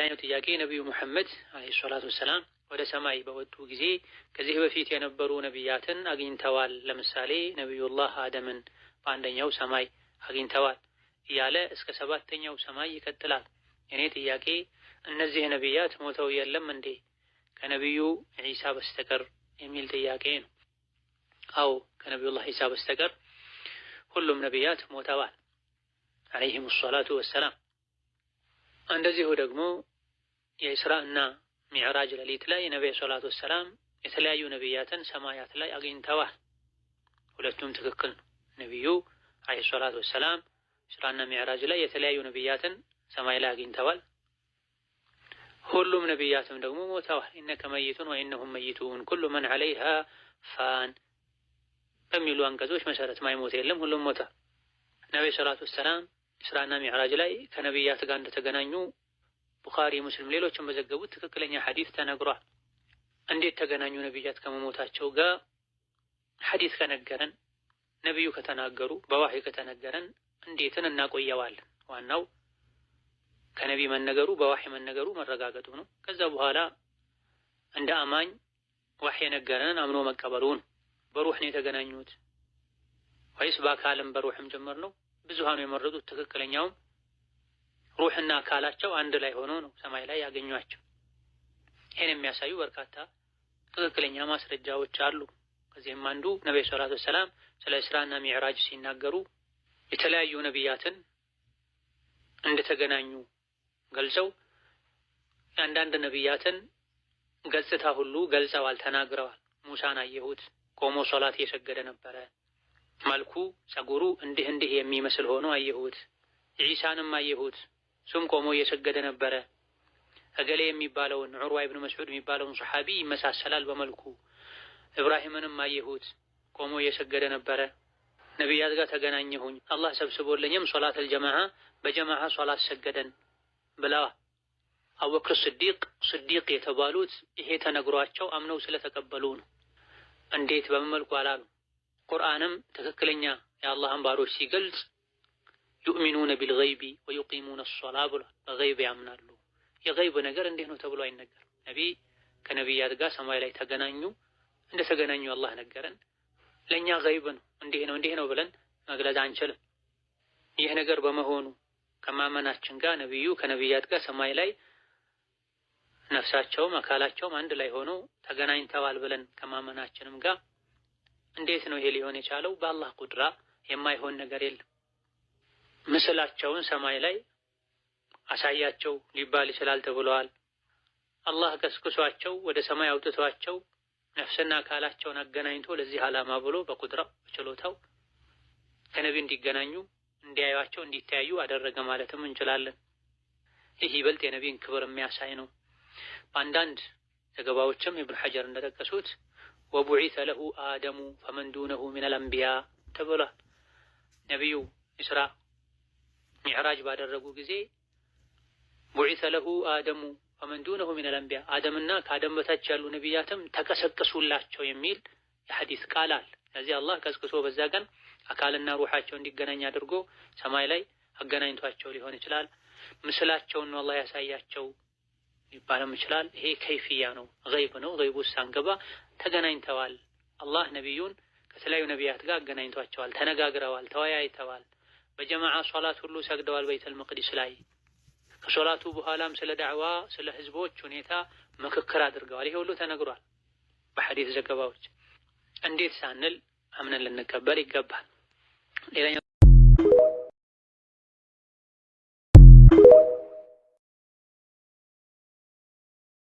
ሌላኛው ጥያቄ ነብዩ መሐመድ አለይሂ ሰላቱ ወሰላም ወደ ሰማይ በወጡ ጊዜ ከዚህ በፊት የነበሩ ነቢያትን አግኝተዋል። ለምሳሌ ነብዩላህ አደምን በአንደኛው ሰማይ አግኝተዋል እያለ እስከ 7ኛው ሰማይ ይቀጥላል። የኔ ጥያቄ እነዚህ ነቢያት ሞተው የለም እንዴ ከነብዩ ኢሳ በስተቀር የሚል ጥያቄ ነው። አው ከነብዩላህ ኢሳ በስተቀር ሁሉም ነቢያት ሞተዋል አለይሂም ሰላቱ ወሰላም። እንደዚሁ ደግሞ የኢስራእና ሚዕራጅ ሌሊት ላይ ነብዩ ሰለላሁ ዐለይሂ ወሰለም የተለያዩ ነቢያትን ሰማያት ላይ አግኝተዋል። ሁለቱም ትክክል ነው። ነብዩ አለይሂ ሰላቱ ወሰላም ኢስራእና ሚዕራጅ ላይ የተለያዩ ነቢያትን ሰማይ ላይ አግኝተዋል። ሁሉም ነቢያትም ደግሞ ሞተዋል። ኢነከ መይቱን ወኢነሁም መይቱን ኩሉ መን ዐለይሃ ፋን በሚሉ አንቀጾች መሰረት ማይሞት የለም፣ ሁሉም ሞተ። ነብዩ ሰለላሁ ዐለይሂ ወሰለም ኢስራእና ሚዕራጅ ላይ ከነቢያት ጋር እንደተገናኙ ቡኻሪ፣ ሙስሊም ሌሎችም በዘገቡት ትክክለኛ ሐዲስ ተነግሯል። እንዴት ተገናኙ ነቢያት ከመሞታቸው ጋር? ሐዲስ ከነገረን ነብዩ ከተናገሩ በዋህይ ከተነገረን እንዴትን እናቆየዋለን? ዋናው ከነብይ መነገሩ በዋህይ መነገሩ መረጋገጡ ነው። ከዛ በኋላ እንደ አማኝ ዋህይ ነገረን አምኖ መቀበሉን። በሩህ ነው የተገናኙት ወይስ በአካልም በሩህም ጭምር ነው? ብዙሃኑ የመረጡት ትክክለኛው ሩህና አካላቸው አንድ ላይ ሆኖ ነው ሰማይ ላይ ያገኟቸው። ይሄን የሚያሳዩ በርካታ ትክክለኛ ማስረጃዎች አሉ። ከዚህም አንዱ ነብዩ ሰለላሁ ዐለይሂ ወሰለም ስለ ኢስራእና ሚዕራጅ ሲናገሩ የተለያዩ ነቢያትን እንደተገናኙ ገልጸው አንዳንድ ነቢያትን ገጽታ ሁሉ ገልጸዋል፣ ተናግረዋል። ሙሳን አየሁት ቆሞ ሶላት እየሰገደ ነበረ፣ መልኩ ጸጉሩ እንዲህ የሚመስል ሆኖ አየሁት። ኢሳንም አየሁት ሱም ቆሞ እየሰገደ ነበረ። እገሌ የሚባለውን ዑርዋ ኢብኑ መስዑድ የሚባለውን ሱሐቢ ይመሳሰላል በመልኩ። ኢብራሂምንም አየሁት ቆሞ እየሰገደ ነበረ። ነቢያት ጋር ተገናኘሁኝ፣ አላህ ሰብስቦልኝም ሶላት አልጀማዓ በጀማዓ ሶላት ሰገደን ብለዋል። አቡበክር ስዲቅ የተባሉት ይሄ ተነግሯቸው አምነው ስለተቀበሉ ነው። እንዴት በመልኩ አላሉ። ቁርአንም ትክክለኛ የአላህን ባሮች ሲገልጽ ዩእሚኑነ ቢልገይቢ ወዩቂሙነ ሶላህ ብሏል። በገይብ ያምናሉ። የገይብ ነገር እንዴት ነው ተብሎ አይነገርም። ነቢይ ከነቢያት ጋር ሰማይ ላይ ተገናኙ፣ እንደተገናኙ አላህ ነገረን። ለእኛ ገይብ ነው፣ እንዲህ ነው ብለን መግለጽ አንችልም። ይህ ነገር በመሆኑ ከማመናችን ጋር ነቢዩ ከነቢያት ጋር ሰማይ ላይ ነፍሳቸውም አካላቸውም አንድ ላይ ሆኖ ተገናኝተዋል ብለን ከማመናችንም ጋር እንዴት ነው ይሄ ሊሆን የቻለው? በአላህ ቁድራ የማይሆን ነገር የለም። ምስላቸውን ሰማይ ላይ አሳያቸው ሊባል ይችላል ተብለዋል። አላህ ቀስቅሷቸው ወደ ሰማይ አውጥቷቸው ነፍስና አካላቸውን አገናኝቶ ለዚህ ዓላማ ብሎ በቁድራው በችሎታው ከነቢ እንዲገናኙ እንዲያዩአቸው እንዲተያዩ አደረገ ማለትም እንችላለን። ይህ ይበልጥ የነቢን ክብር የሚያሳይ ነው። በአንዳንድ ዘገባዎችም ኢብኑ ሐጀር እንደጠቀሱት ወቡዒሰ ለሁ አደሙ ፈመን ዱነሁ ሚነል አንቢያ ተብሏል። ነቢዩ ኢስራ ሚዕራጅ ባደረጉ ጊዜ ቡዒሰ ለሁ አደሙ ፈመን ዱነሁ ሚነል አንቢያ፣ አደምና ከአደም በታች ያሉ ነቢያትም ተቀሰቀሱላቸው የሚል የሐዲስ ቃል አለ። ስለዚህ አላህ ቀስቅሶ በዛ ቀን አካልና ሩሃቸው እንዲገናኝ አድርጎ ሰማይ ላይ አገናኝቷቸው ሊሆን ይችላል። ምስላቸውን ነው አላህ ያሳያቸው ሊባልም ይችላል። ይሄ ከይፍያ ነው፣ ገይብ ነው። ገይቡ ሳንገባ ተገናኝተዋል። አላህ ነቢዩን ከተለያዩ ነቢያት ጋር አገናኝቷቸዋል፣ ተነጋግረዋል፣ ተወያይተዋል። በጀማዓ ሶላት ሁሉ ሰግደዋል በይተል መቅዲስ ላይ። ከሶላቱ በኋላም ስለ ዳዕዋ ስለ ህዝቦች ሁኔታ ምክክር አድርገዋል። ይሄ ሁሉ ተነግሯል በሐዲስ ዘገባዎች። እንዴት ሳንል አምነን ልንቀበል ይገባል። ሌላኛው